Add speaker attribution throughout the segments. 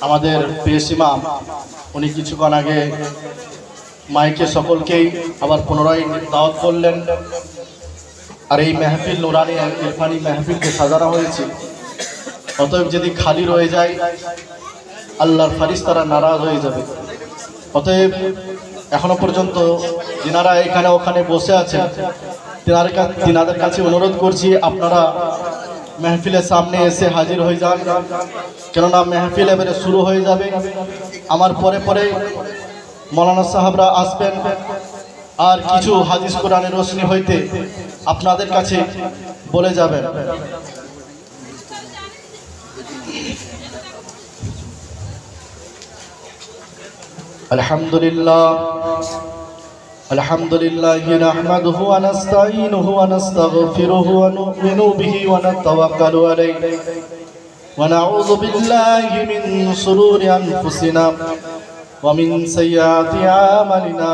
Speaker 1: আমাদের প্রিয় ইমাম উনি কিছুক্ষণ আগে মাইকে সকলকেই আবার পুনরায় দাওয়াত করলেন। আর এই মেহফিল নুরানি ইরফানি মেহফিলকে সাজানো হয়েছে, অতএব যদি খালি রয়ে যায় আল্লাহর ফারিস্তারা নারাজ হয়ে যাবে। অতএব এখনো পর্যন্ত যিনারা এখানে ওখানে বসে আছেন তিনাদের কাছে অনুরোধ করছি আপনারা মেহফিলের সামনে এসে হাজির হয়ে যান, কেননা মেহফিল এবারে শুরু হয়ে যাবে। আমার পরে পরে মৌলানা সাহেবরা আসবেন আর কিছু হাদিস কোরআনের রোশনি হইতে আপনাদের কাছে বলে যাবেন। আলহামদুলিল্লাহ আলহামদুলিল্লাহি নাহমাদুহু ওয়া নাস্তাঈনুহু ওয়া নাস্তাগফিরুহু ওয়া নু'মিনু বিহি ওয়া নাতাওয়াক্কালু আলাইহি ওয়া নাউযু বিল্লাহি মিন শুরুরি আনফুসিনা ওয়া মিন সাইয়্যাতি আমালিনা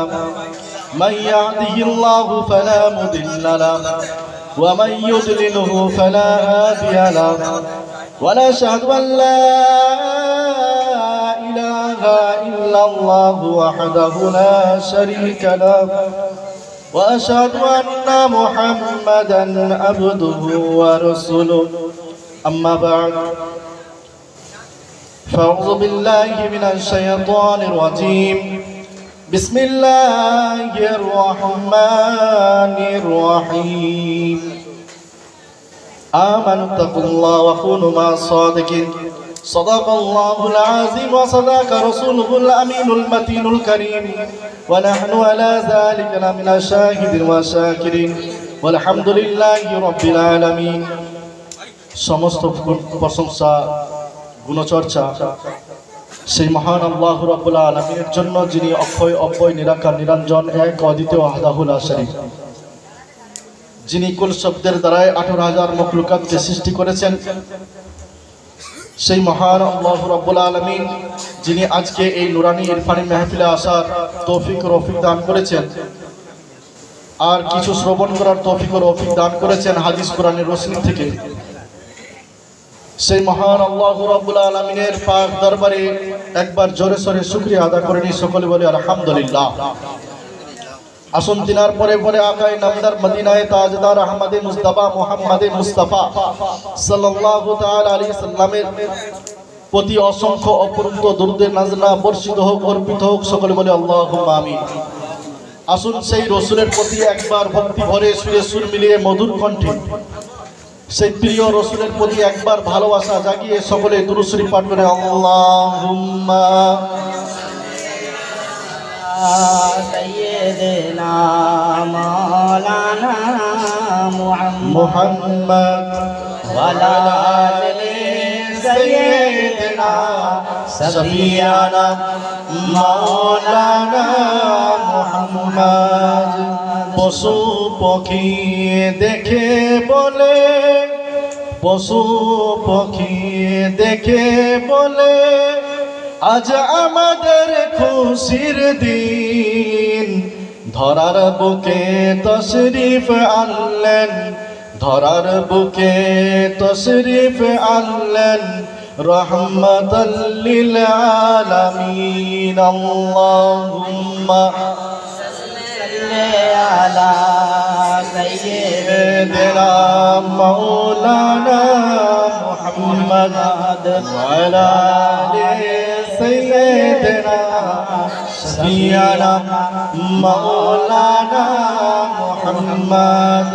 Speaker 1: মান ইয়াহদিহিল্লাহু ফালা মুদিল্লা লাহু ওয়া মান ইউদ্লিলহু ফালা হাদিয়া লাহু ওয়া নাশহাদু আন লা إلا الله وحده لا شريك له وأشهد أن محمدا عبده ورسوله أما بعد فأعوذ بالله من الشيطان الرجيم بسم الله الرحمن الرحيم آمنوا اتقوا الله وكونوا مع الصادقين صدق الله العظيم وصدق رسوله الأمين المتين الكريم ونحن على ذلك لمن الشاهدين والشاكرين والحمد لله رب العالمين। সমস্ত প্রশংসা গুণচর্চা সেই মহান আল্লাহ রাব্বুল আলামিনের জন্য, যিনি অক্ষয় অব্যয় নিরাকার নিরঞ্জন এক অদ্বিতীয় ওয়াহদাহু লা শারীক, যিনি কুল শব্দের দ্বারাই 18,000 মখলুকাতকে সৃষ্টি করেছেন। সেই মহান আল্লাহ রাব্বুল আলামিন যিনি আজকে এই নুরানি ইরফানি মেহফিলে আসার তৌফিক ও রফিক দান করেছেন, আর কিছু শ্রবণ করার তৌফিক ও রফিক দান করেছেন হাদিস কোরআনের রোশনি থেকে। সেই মহান আল্লাহ রাব্বুল আলামিনের পাক দরবারে একবার জোরে সোরে শুকরিয়া আদা করে নি, সকলে বলে আলহামদুলিল্লাহ। আসুন তিনার পরে পরে আকাই নামদার মদিনায়ে তাজদার আহমদে মুস্তাফা মুহাম্মদে মুস্তাফা সাল্লাল্লাহু তাআলা আলাইহি সাল্লামের প্রতি অসংখ্য অপূর্ব দরুদের নাজলা বর্ষিত হোক, অর্পিত হোক, সকলে বলে আল্লাহুম্মা আমিন। আসুন সেই রাসূলের প্রতি একবার ভক্তি ভরে সুরে সুর মিলিয়ে মধুর কণ্ঠে সেই প্রিয় রাসূলের প্রতি একবার ভালোবাসা জাগিয়ে সকলে দুরূদ শরীফ পাঠ করে আল্লাহুম্মা
Speaker 2: سيدنا مولانا
Speaker 1: محمد
Speaker 2: وعلى آل سيدنا
Speaker 1: সফিয়ানা মাওলানা মুহাম্মদ। পশু পক্ষী দেখে বলে, পশু পক্ষী দেখে বলে আজ আমাদের খুশির দিন। ধরার বুকে তশরিফ আনলেন, ধরার বুকে তশরিফ আনলেন রহমাতাল লিল আলামিন। আল্লাহুম্মা
Speaker 2: সাল্লি আলা
Speaker 1: সাইয়্যিদিনা মাওলানা মুহাম্মদ ওয়া আলা আলি سيدنا شفيعنا مولانا محمد।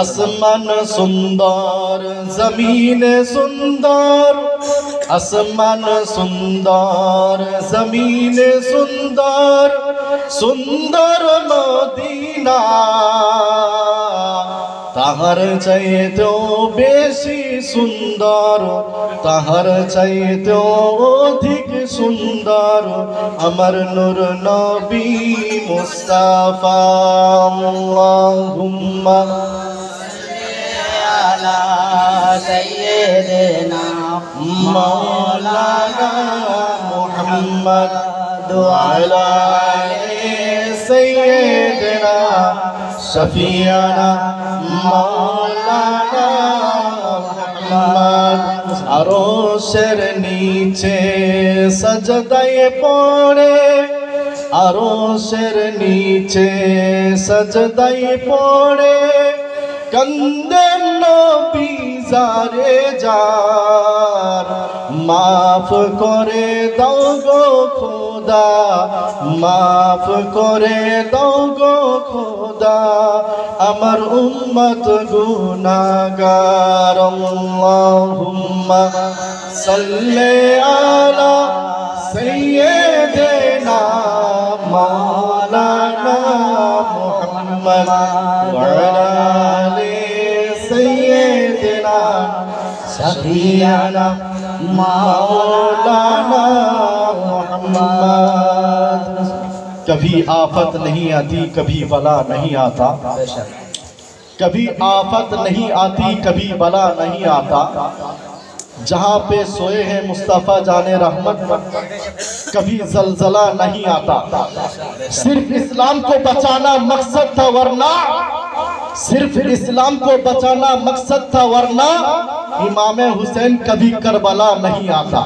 Speaker 1: আসমান সুন্দর জমিন সুন্দর, আসমান সুন্দর জমিন সুন্দর, সুন্দর মদিনা তাহার চাইতেও বেশি সুন্দর, তাহার চাইতেও অধিক সুন্দর আমার নূর নবী মুস্তাফা। আল্লাহুম্মা
Speaker 2: আলা সাইয়্যিদিনা
Speaker 1: মাওলানা মুহাম্মদ ওয়া আলা আলি সাইয়্যিদিনা শফিয়ানা মাওলানা মুহাম্মদ। আরশের নিচে সজদায়ে পড়ে, আরশের নিচে সজদায়ে পড়ে, কান্দেন নবী জারে জার। মাফ করে দাও গো খোদা, মাফ করে দাও গো খোদা, আমার উম্মত গুনাহগার। আল্লাহুম্মা সাল্লি আলা সাইয়্যিদিনা মাওলানা মুহাম্মদ ওয়া আলা আলি সাইয়্যিদিনা
Speaker 2: शफीअना
Speaker 1: मौलाना मोहम्मद। कभी आफत नहीं आती, कभी बला नहीं आता, कभी आफत नहीं आती, कभी बला नहीं आता। जहाँ पे सोए हैं मुस्तफ़ा जाने रहमत, कभी जलजला नहीं आता। सिर्फ इस्लाम को बचाना मकसद था, वरना सिर्फ इस्लाम को बचाना मकसद था, वरना इमाम हुसैन कभी करबला नहीं आता।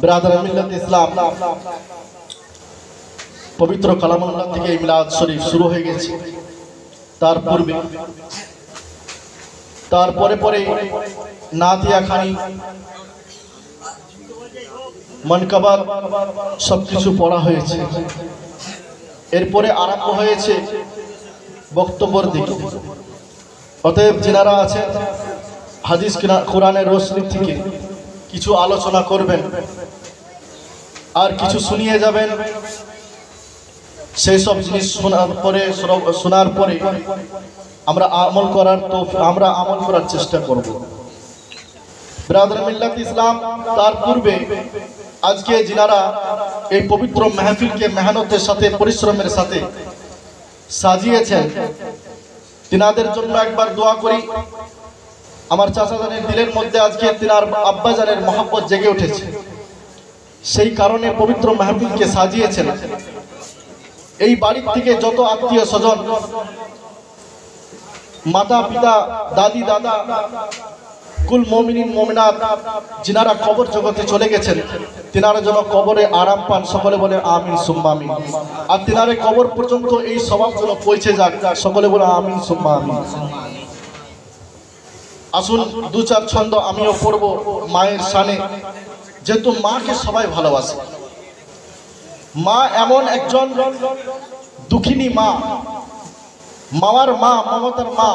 Speaker 1: ब्रादर मिल्लत इस्लाम, पवित्र कलामुल्लाह থেকে মিলাদ শরীফ শুরু হয়ে গেছে। তার পূর্বে তারপরে পরে নাতিয়া খানি মানকাবাত সবকিছু পড়া হয়েছে। এরপরে আরম্ভ হয়েছে বক্তব্যের দিকে। অতএব যারা আছেন হাদিস কোরআনের রোশনি থেকে কিছু আলোচনা করবেন আর কিছু শুনিয়ে যাবেন, সেই সব জিনিস শোনার পরে আমরা আমল করার চেষ্টা করব। ব্রাদার মিল্লাত ইসলাম, তার পূর্বে আজকে যিনারা এই পবিত্র মাহফিলকে মেহনতের সাথে পরিশ্রমের সাথে সাজিয়েছেন, তিনাদের জন্য একবার দোয়া করি। আমার চাচাজানের দিলের মধ্যে আজকে তিনার আব্বাজানের মহব্বত জেগে উঠেছে, সেই কারণে পবিত্র মাহফিলকে সাজিয়েছেন। এই বাড়ির থেকে যত আত্মীয় স্বজন, মাতা পিতা, দাদি দাদা, কুল মুমিনিন মুমিনাত যিনারা কবর জগতে চলে গেছেন, তিনারা যেন কবরে আরাম পান, সকলে বলে আমিন সুম্মা আমিন। আর তিনারে কবর পর্যন্ত এই স্বভাব যেন পৌঁছে যাক, সকলে বলে আমিন সুম্মা আমিন। আসুন দু চার ছন্দ আমিও পড়ব মায়ের শানে, যেহেতু মাকে সবাই ভালোবাসে। মা এমন একজন দুঃখিনী মা, মাওয়ার মা, মমতার মা,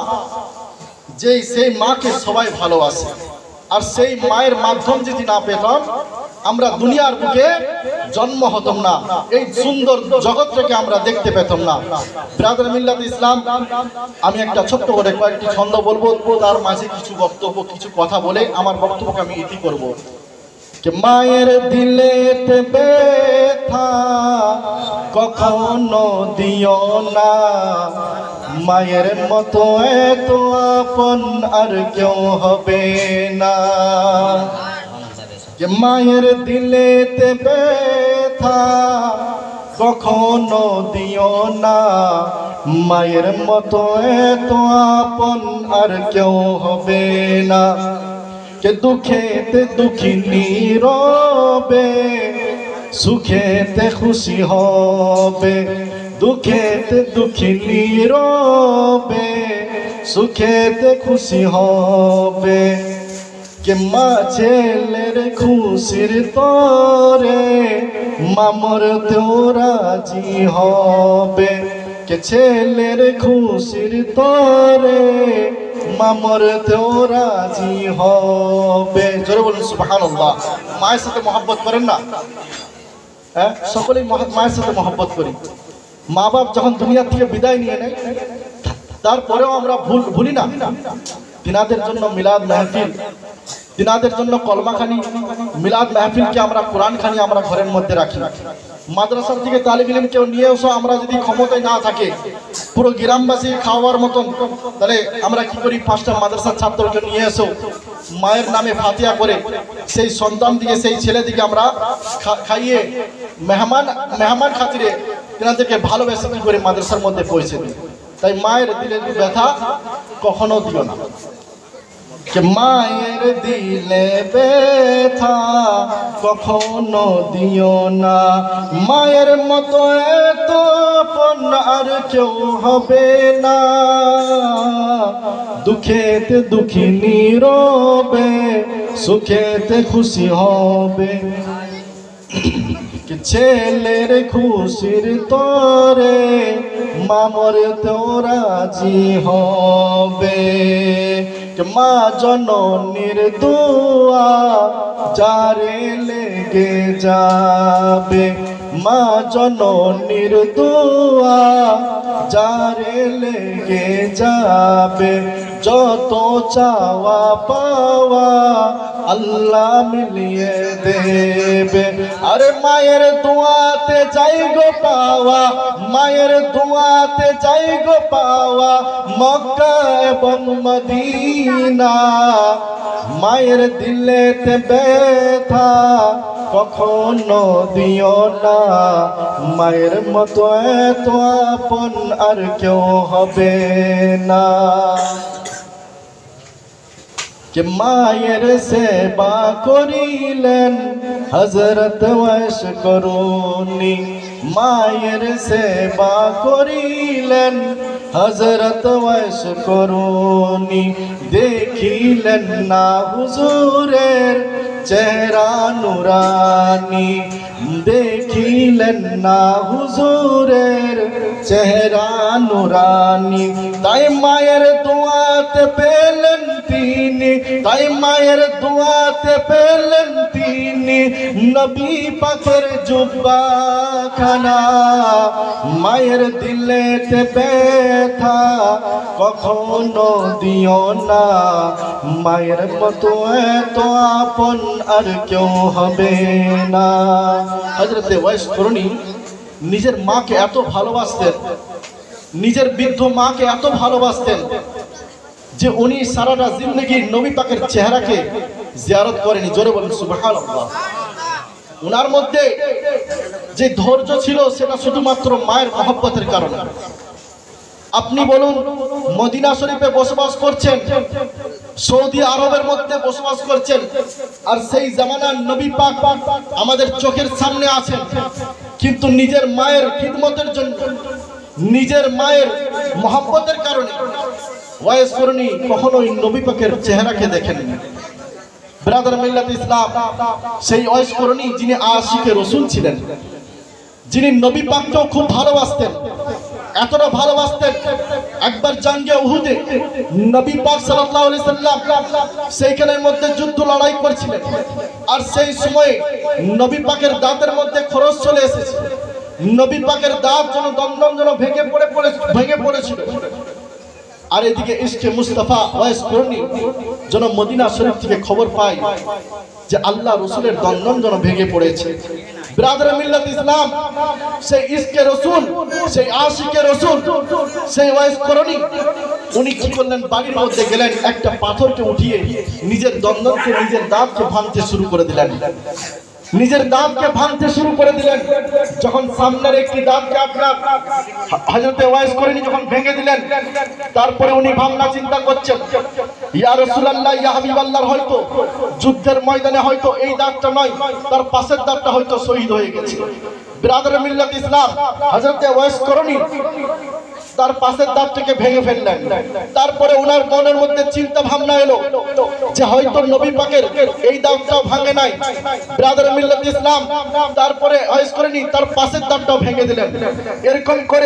Speaker 1: সেই মাকে সবাই ভালোবাসে। আর সেই মায়ের মাধ্যম যদি না পেতাম, আমরা দুনিয়ার বুকে জন্ম হতাম না, এই সুন্দর জগৎটাকে আমরা দেখতে পেতাম না। ব্রাদার মিল্লাত ইসলাম, আমি একটা ছোট্ট করে কয়েকটি ছন্দ বলবো, তার মাঝে কিছু বক্তব্য, কিছু কথা বলে আমার বক্তব্যকে আমি ইতি করব। মায়ের দিলেতে ব্যথা কখনো দিও না, মায়ের মতো এত আপন আর কেউ হবে না। মায়ের দিলেতে ব্যথা কখনো দিও না, মায়ের মতো এত আপন আর কেউ হবে না। কে দুঃখেতে দুঃখী নীরবে, সুখেতে খুশি হবে। দুঃখেতে দুঃখী নীরবে, সুখেতে খুশি হবে। কে মা ছেলের খুশির তরে, মামর তেও রাজি হবে। কে ছেলের খুশির তরে, মামর তেও রাজি হবে। জোরে বলুন সুবহানাল্লাহ। মায়ের সাথে মহব্বত করেন না? হ্যাঁ, সকলেই মায়ের সাথে মহব্বত করি। মা বাপ যখন দুনিয়া থেকে বিদায় নিয়ে নেয়, তারপরেও আমরা ভুলি না তিনাদের জন্য মিলাদ মাহফিল, তিনাদের জন্য কলমাখানি, মিলাদ মাহফিলকে আমরা কোরআনখানি আমরা ঘরের মধ্যে রাখি। মাদ্রাসার থেকে তালিব ইলম কেউ নিয়ে এসো, আমরা যদি ক্ষমতায় না থাকে পুরো গ্রামবাসী খাওয়ার মতন, তাহলে আমরা কি করি, 5টা মাদ্রাসার ছাত্রকে নিয়ে এসো, মায়ের নামে ফাতিহা করে সেই সন্তান দিকে, সেই ছেলে দিকে আমরা খাইয়ে মেহমান খাতিরে তিনাদেরকে ভালোবেসে কি করে মাদ্রাসার মধ্যে পৌঁছে দিই। তাই মায়ের দিলের ব্যথা কখনো দিও না। কে মায়ের দিলে ব্যথা কখনো দিও না, মায়ের মতো এত আপন আর কেউ হবে না। দুঃখেতে দুঃখিনী রবে, সুখেতে খুশি হবে। ছেলের খুশির তরে মামর তো রাজি হবে। মা জননীর দোয়া যারে লেগে যাবে, মা জননীর দোয়া যারে লেগে যাবে। যত চাওয়া পাওয়া আল্লাহ মিলিয়ে দেবে। আরে মায়ের দোয়াতে যাই গো পাওয়া, মায়ের দোয়াতে যাই গো পাওয়া মক্কা এবং মদিনা। মায়ের দিলেতে ব্যথা কখনো দিও না, মায়ের মতো এত আপন আর কেউ হবে না। কে মায়ের সেবা করিলেন হযরত ওয়াইস করুনি, মায়ের সেবা করিলেন হযরত ওয়াইস করুনি। দেখিলেন না হুজুরের চেহারা নুরানি, দেখিলেন না হুজুরের চেহারা নুরানি। তাই মায়ের দোয়াতে পেলেন তিনি, তাই মায়ের দোয়াতে পেলেন তিনি নবী পাকের জুব্বা খানা। মায়ের দিলেতে ব্যথা কখনো দিও না, মায়ের মতো এত আপন আর কেউ হবে না। হযরত ওয়াইস করুনি নিজের মাকে এত ভালোবাসতেন, নিজের বৃদ্ধ মাকে এত ভালোবাসতেন যে উনি সারাটা জিন্দগি নবী পাকের চেহারাকে জিয়ারত করেনি। জোরে বলেন সুবহানাল্লাহ। ওনার মধ্যে যে ধৈর্য ছিল সেটা শুধুমাত্র মায়ের মহব্বতের কারণে। আপনি বলুন, মদিনা শরীফে বসবাস করছেন, সৌদি আরবের মধ্যে বসবাস করছেন, আর সেই জামানার নবী পাক আমাদের চোখের সামনে আছেন, কিন্তু নিজের মায়ের খিদমতের জন্য, নিজের মায়ের মহব্বতের কারণে ওয়াইস করুনি কখনোই নবী পাকের চেহারাকে দেখেননি। ব্রাদার মিল্লাত ইসলাম, সেই ওয়াইস করুনি যিনি আশিকে রাসূল ছিলেন, যিনি নবী পাককেও খুব ভালোবাসতেন, এতটা ভালোবাসতেন একবার জাঙ্গে উহুদে নবী পাক সাল্লাল্লাহু আলাইহি সাল্লাম সেইখানের মধ্যে যুদ্ধ লড়াই করছিলেন, আর সেই সময়ে নবী পাকের দাঁতের মধ্যে খরচ চলে এসেছে। নবী পাকের দাঁত যেন দমদম যেন ভেঙে পড়েছিল। আর এদিকে ইশকে মুস্তাফা ওয়াইস করুনি যেন মদিনা শরীফ থেকে খবর পায় যে আল্লাহ রসুলের দন্দন যেন ভেঙে পড়েছে। ব্রাদার মিল্লাত ইসলাম, সেই ইশকে রসুল, সেই আশিকে রসুল, সেই ওয়াইস করুনি উনি কি করলেন, বাড়ির মধ্যে গেলেন, একটা পাথরকে উঠিয়ে নিজের দন্দনকে, নিজের দাঁতকে ভাঙতে শুরু করে দিলেন, নিজের দাঁতকে ভাঙতে শুরু করে দিলেন। যখন সামনের একটি দাঁতকে আপনার হযরত ওয়াইস করুনি যখন ভেঙে দিলেন, তারপরে উনি ভাবনা চিন্তা করছেন, ইয়া রাসূলুল্লাহ, ইয়া হাবিবাল্লাহ, হয়তো যুদ্ধের ময়দানে হয়তো এই দাঁতটা নয়, তার পাশের দাঁতটা হয়তো শহীদ হয়ে গেছে। ব্রাদার মিল্লাত ইসলাম, হযরত ওয়াইস করুনি তার পাশের দাঁতটাকে ভেঙে ফেললেন। তারপরে ওনার মনের মধ্যে চিন্তা ভাবনা এলো যে হয়তো নবী পাকের এই দাঁতটাও ভাঙে নাই। ব্রাদার মিল্লাত ইসলাম, তারপরে ওয়াইস করুনি তার পাশের দাঁতটাও ভেঙে দিলেন। এরকম করে